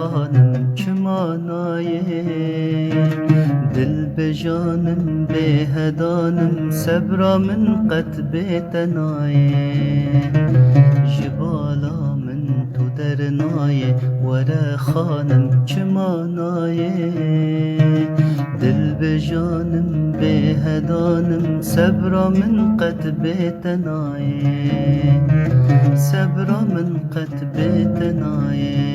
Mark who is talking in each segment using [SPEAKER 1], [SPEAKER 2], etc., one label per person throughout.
[SPEAKER 1] خانم چما نایه دل بجانم بهدانم صبرا من قد بتنایه جبالا من تو در نایه ور خانم چما نایه دل بجانم بهدانم صبرا من قد بتنایه صبرا من قد بتنایه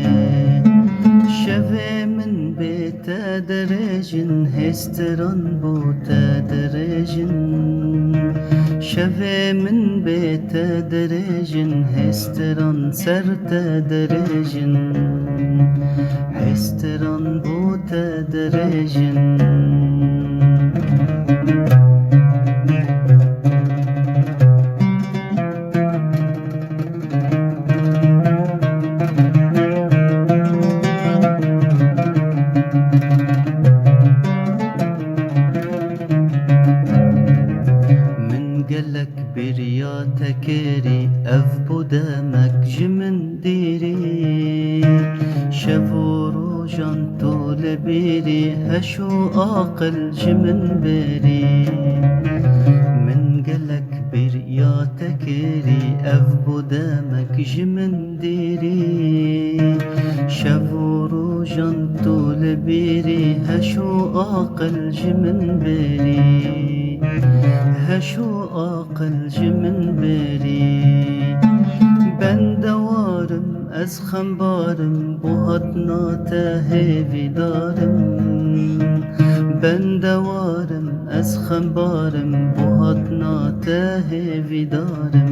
[SPEAKER 1] شفه من بيت درجن هستران بوت درجن شفه من بيت درجن هستران سرت درجن هستران بوت درجن قالك بريا تكري اف بودامك جمن ديري شافو روجان طول بيري هشو اقل جمن بيري من قالك بريا تكري اف بودامك جمن ديري شافو روجان طول بيري هشو اقل جمن بيري هشو اقل جمن بيري بن دوارم از خنبارم بو هاتنا تهيفي دارم بن دوارم از خنبارم بو هاتنا تهيفي دارم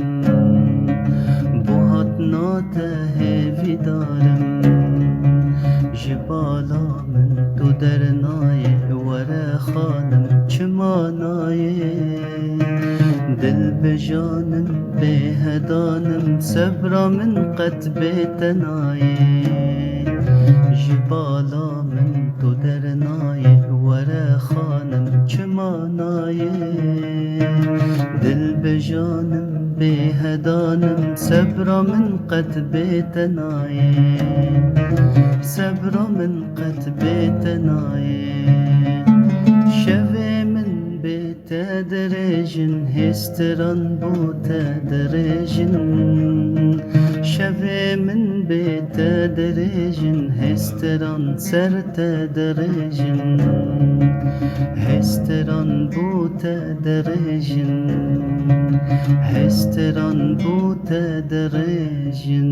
[SPEAKER 1] بو هاتنا تهيفي دارم جبالا من تو درناي ورا خانم چما نايه دل بجانم بهدانم صبرا من قد بتنايه جبالا من تو درناي ورا خانم چما نايه دل بجانم بهدانم صبرا من قد بتنايه صبرا من قد بتنايه شفه من بتدرجن هستران بوتدرجن شفه من بتدرجن هستران سرتدرجن هستران بوتدرجن هستران بوتدرجن